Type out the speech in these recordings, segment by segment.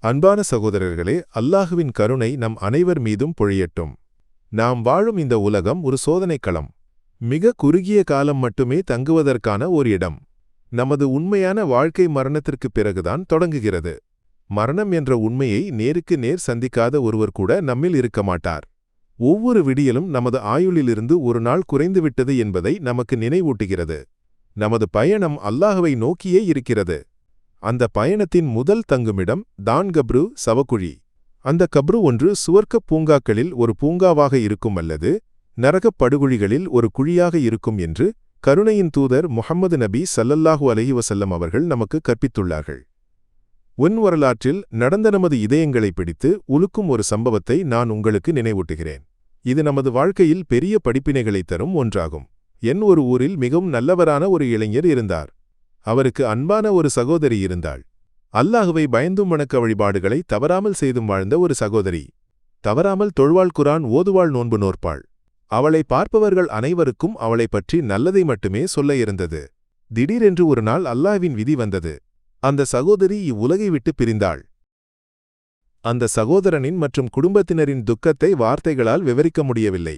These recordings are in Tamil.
அன்பான சகோதரர்களே, அல்லாஹுவின் கருணை நம் அனைவர் மீதும் பொழியட்டும். நாம் வாழும் இந்த உலகம் ஒரு சோதனைக் களம். மிக குறுகிய காலம் மட்டுமே தங்குவதற்கான ஒரு இடம். நமது உண்மையான வாழ்க்கை மரணத்திற்குப் பிறகுதான் தொடங்குகிறது. மரணம் என்ற உண்மையை நேருக்கு நேர் சந்திக்காத ஒருவர் கூட நம்மில் இருக்க மாட்டார். ஒவ்வொரு விடியலும் நமது ஆயுளிலிருந்து ஒரு நாள் குறைந்துவிட்டது என்பதை நமக்கு நினைவூட்டுகிறது. நமது பயணம் அல்லாஹுவை நோக்கியே இருக்கிறது. அந்த பயணத்தின் முதல் தங்குமிடம் தான் கப்ரு, சவக்குழி. அந்த கப்ரு ஒன்று சுவர்க்கப் பூங்காக்களில் ஒரு பூங்காவாக இருக்கும் அல்லது நரகப் படுகுழிகளில் ஒரு குழியாக இருக்கும் என்று கருணையின் தூதர் முஹம்மது நபி ஸல்லல்லாஹு அலைஹி வஸல்லம் அவர்கள் நமக்கு கற்பித்துள்ளார்கள். வரலாற்றில் நடந்த நமது இதயங்களை பிடித்து உலுக்கும் ஒரு சம்பவத்தை நான் உங்களுக்கு நினைவூட்டுகிறேன். இது நமது வாழ்க்கையில் பெரிய படிப்பினைகளை தரும் ஒன்றாகும். ஒரு ஊரில் மிகவும் நல்லவரான ஒரு இளைஞர் இருந்தார். அவருக்கு அன்பான ஒரு சகோதரி இருந்தாள். அல்லாஹுவை பயந்தும் வணக்க வழிபாடுகளை தவறாமல் செய்தும் வாழ்ந்த ஒரு சகோதரி. தவறாமல் தொழுவாள், குரான் ஓதுவாள், நோன்பு நோற்பாள். அவளை பார்ப்பவர்கள் அனைவருக்கும் அவளை பற்றி நல்லதை மட்டுமே சொல்ல இருந்தது. திடீரென்று ஒரு நாள் அல்லாஹ்வின் விதி வந்தது. அந்த சகோதரி இவ்வுலகை விட்டு பிரிந்தாள். அந்த சகோதரனின் மற்றும் குடும்பத்தினரின் துக்கத்தை வார்த்தைகளால் விவரிக்க முடியவில்லை.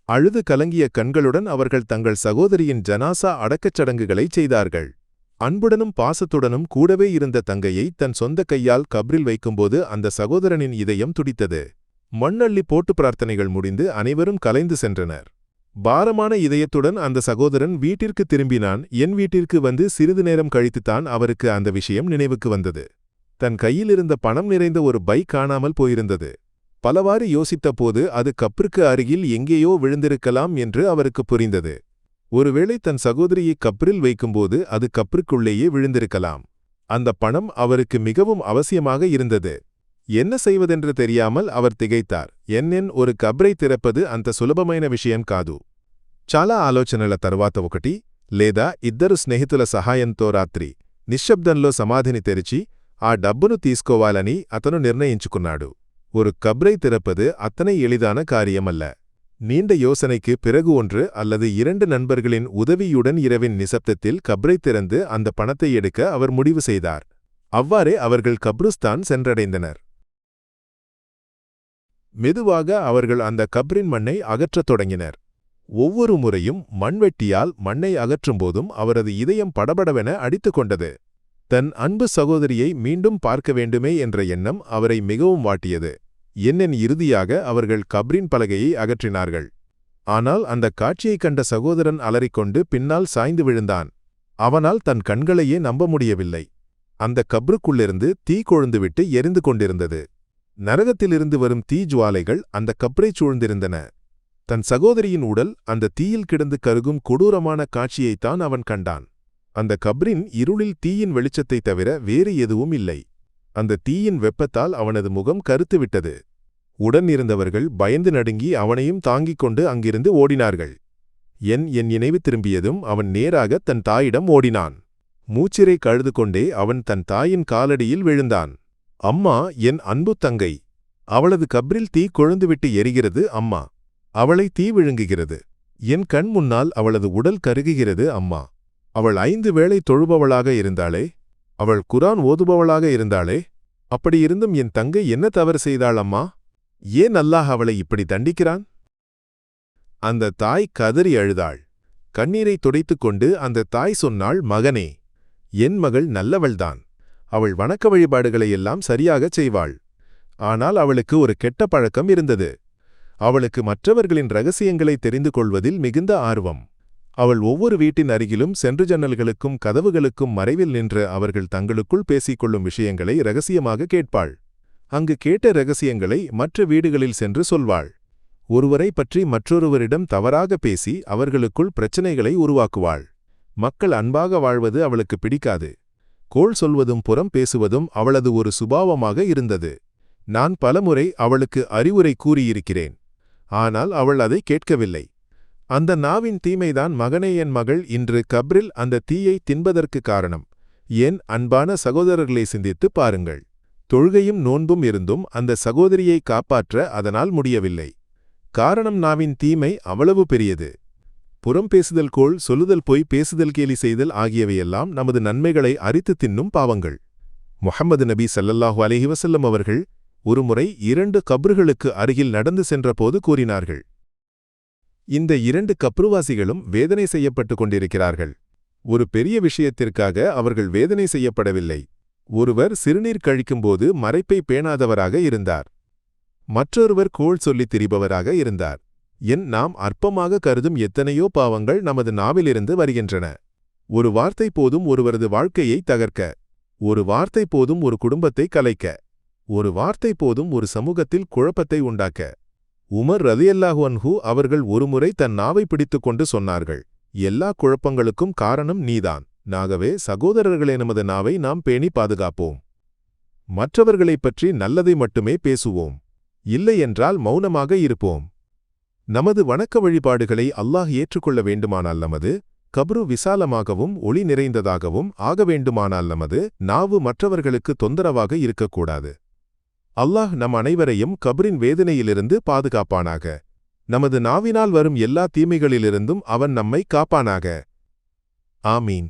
அழுது கலங்கிய கண்களுடன் அவர்கள் தங்கள் சகோதரியின் ஜனாசா அடக்கச் சடங்குகளை செய்தார்கள். அன்புடனும் பாசத்துடனும் கூடவே இருந்த தங்கையை தன் சொந்த கையால் கப்ரில் வைக்கும்போது அந்த சகோதரனின் இதயம் துடித்தது. மண்ணள்ளி போட்டு பிரார்த்தனைகள் முடிந்து அனைவரும் கலைந்து சென்றனர். பாரமான இதயத்துடன் அந்த சகோதரன் வீட்டிற்கு திரும்பினான். என் வீட்டிற்கு வந்து சிறிது நேரம் கழித்துத்தான் அவருக்கு அந்த விஷயம் நினைவுக்கு வந்தது. தன் கையிலிருந்த பணம் நிறைந்த ஒரு பைக் காணாமல் போயிருந்தது. பலவாறு யோசித்தபோது அது கப்ருக்கு அருகில் எங்கேயோ விழுந்திருக்கலாம் என்று அவருக்கு புரிந்தது. ஒருவேளை தன் சகோதரியை கப்ரில் வைக்கும்போது அது கப்ருக்குள்ளேயே விழுந்திருக்கலாம். அந்த பணம் அவருக்கு மிகவும் அவசியமாக இருந்தது. என்ன செய்வதென்று தெரியாமல் அவர் திகைத்தார். ஒரு కబ్రై తిరపదు అంత సులభమైన విషయం కాదు. చాలా ఆలోచనల తర్వాత ఒకటి లేదా ఇద్దరు స్నేహితుల సహాయంతో రాత్రి నిశ్శబ్దంలో సమాధిని తెరిచి ఆ డబ్బును తీసుకోవాలని అతను నిర్ణయించుకున్నాడు. ஒரு கப்ரை திறப்பது அத்தனை எளிதான காரியமல்ல. நீண்ட யோசனைக்கு பிறகு ஒன்று அல்லது இரண்டு நண்பர்களின் உதவியுடன் இரவின் நிசப்தத்தில் கப்ரை திறந்து அந்த பணத்தை எடுக்க அவர் முடிவு செய்தார். அவ்வாறே அவர்கள் கப்ருஸ்தான் சென்றடைந்தனர். மெதுவாக அவர்கள் அந்த கப்ரின் மண்ணை அகற்றத் தொடங்கினர். ஒவ்வொரு முறையும் மண்வெட்டியால் மண்ணை அகற்றும்போதும் அவரது இதயம் படபடவென அடித்துக் கொண்டது. தன் அன்பு சகோதரியை மீண்டும் பார்க்க வேண்டுமே என்ற எண்ணம் அவரை மிகவும் வாட்டியது. இறுதியாக அவர்கள் கப்ரின் பலகையை அகற்றினார்கள். ஆனால் அந்த காட்சியைக் கண்ட சகோதரன் அலறிக்கொண்டு பின்னால் சாய்ந்து விழுந்தான். அவனால் தன் கண்களையே நம்ப முடியவில்லை. அந்த கப்ருக்குள்ளிருந்து தீ கொழுந்துவிட்டு எரிந்து கொண்டிருந்தது. நரகத்திலிருந்து வரும் தீ ஜுவாலைகள் அந்த கப்ரை சூழ்ந்திருந்தன. தன் சகோதரியின் உடல் அந்த தீயில் கிடந்து கருகும் கொடூரமான காட்சியைத்தான் அவன் கண்டான். அந்த கப்ரின் இருளில் தீயின் வெளிச்சத்தைத் தவிர வேறு எதுவும் இல்லை. அந்த தீயின் வெப்பத்தால் அவனது முகம் கருத்துவிட்டது. உடன் இருந்தவர்கள் பயந்து நடுங்கி அவனையும் தாங்கிக் கொண்டு அங்கிருந்து ஓடினார்கள். என் நினைவு திரும்பியதும் அவன் நேராக தன் தாயிடம் ஓடினான். மூச்சிறை கழுது கொண்டே அவன் தன் தாயின் காலடியில் விழுந்தான். அம்மா, என் அன்பு தங்கை. அவளது கப்ரில் தீ கொழுந்துவிட்டு எரிகிறது அம்மா. அவளை தீ விழுங்குகிறது. என் கண் முன்னால் அவளது உடல் கருகுகிறது அம்மா. அவள் 5 வேளை தொழுபவளாக இருந்தாளே. அவள் குரான் ஓதுபவளாக இருந்தாளே. அப்படியிருந்தும் என் தங்கை என்ன தவறு செய்தாள் அம்மா? ஏன் அல்லாஹ் அவளை இப்படி தண்டிக்கிறான்? அந்த தாய் கதறி அழுதாள். கண்ணீரை துடைத்துக் கொண்டு அந்த தாய் சொன்னாள், மகனே, என் மகள் நல்லவள்தான். அவள் வணக்க வழிபாடுகளையெல்லாம் சரியாகச் செய்வாள். ஆனால் அவளுக்கு ஒரு கெட்ட பழக்கம் இருந்தது. அவளுக்கு மற்றவர்களின் இரகசியங்களை தெரிந்து கொள்வதில் மிகுந்த ஆர்வம். அவள் ஒவ்வொரு வீட்டின் அருகிலும் சென்று ஜன்னல்களுக்கும் கதவுகளுக்கும் மறைவில் நின்று அவர்கள் தங்களுக்குள் பேசிக்கொள்ளும் விஷயங்களை இரகசியமாக கேட்பாள். அங்கு கேட்ட இரகசியங்களை மற்ற வீடுகளில் சென்று சொல்வாள். ஒருவரை பற்றி மற்றொருவரிடம் தவறாக பேசி அவர்களுக்குள் பிரச்சனைகளை உருவாக்குவாள். மக்கள் அன்பாக வாழ்வது அவளுக்கு பிடிக்காது. கோள் சொல்வதும் புறம் பேசுவதும் அவளது ஒரு சுபாவமாக இருந்தது. நான் பலமுறை அவளுக்கு அறிவுரை கூறியிருக்கிறேன். ஆனால் அவள் அதை கேட்கவில்லை. அந்த நாவின் தீமைதான் மகனே, என் மகள் இன்று கப்ரில் அந்த தீயை தின்பதற்கு காரணம். என் அன்பான சகோதரர்களை சிந்தித்து பாருங்கள். தொழுகையும் நோன்பும் இருந்தும் அந்த சகோதரியை காப்பாற்ற அதனால் முடியவில்லை. காரணம் நாவின் தீமை அவ்வளவு பெரியது. புறம் பேசுதல், கோள் சொல்லுதல், பொய் பேசுதல், கேலி செய்தல் ஆகியவையெல்லாம் நமது நன்மைகளை அரித்து தின்னும் பாவங்கள். முஹம்மது நபி ஸல்லல்லாஹு அலைஹி வஸல்லம் அவர்கள் ஒருமுறை 2 கப்ர்களுக்கு அருகில் நடந்து சென்றபோது கூறினார்கள், இந்த 2 கப்ருவாசிகளும் வேதனை செய்யப்பட்டுக் கொண்டிருக்கிறார்கள். ஒரு பெரிய விஷயத்திற்காக அவர்கள் வேதனை செய்யப்படவில்லை. ஒருவர் சிறுநீர் கழிக்கும்போது மறைப்பை பேணாதவராக இருந்தார். மற்றொருவர் கோள் சொல்லித் திரிபவராக இருந்தார். நாம் அற்பமாக கருதும் எத்தனையோ பாவங்கள் நமது நாவிலிருந்து வருகின்றன. ஒரு வார்த்தை போதும் ஒருவரது வாழ்க்கையை தகர்க்க. ஒரு வார்த்தை போதும் ஒரு குடும்பத்தை கலைக்க. ஒரு வார்த்தை போதும் ஒரு சமூகத்தில் குழப்பத்தை உண்டாக்க. உமர் ரலியல்லாஹு அன்ஹு அவர்கள் ஒருமுறை தன் நாவை பிடித்துக்கொண்டு சொன்னார்கள், எல்லா குழப்பங்களுக்கும் காரணம் நீதான். ஆகவே சகோதரர்களே, நமது நாவை நாம் பேணி பாதுகாப்போம். மற்றவர்களைப் பற்றி நல்லதை மட்டுமே பேசுவோம். இல்லையென்றால் மௌனமாக இருப்போம். நமது வணக்க வழிபாடுகளை அல்லாஹ் ஏற்றுக்கொள்ள வேண்டுமானால் நமது கப்ரு விசாலமாகவும் ஒளி நிறைந்ததாகவும் ஆக வேண்டுமானால் நமது நாவு மற்றவர்களுக்கு தொந்தரவாக இருக்கக்கூடாது. அல்லாஹ் நம் அனைவரையும் கப்ரின் வேதனையிலிருந்து பாதுகாப்பானாக. நமது நாவினால் வரும் எல்லா தீமைகளிலிருந்தும் அவன் நம்மை காப்பானாக. ஆமீன்.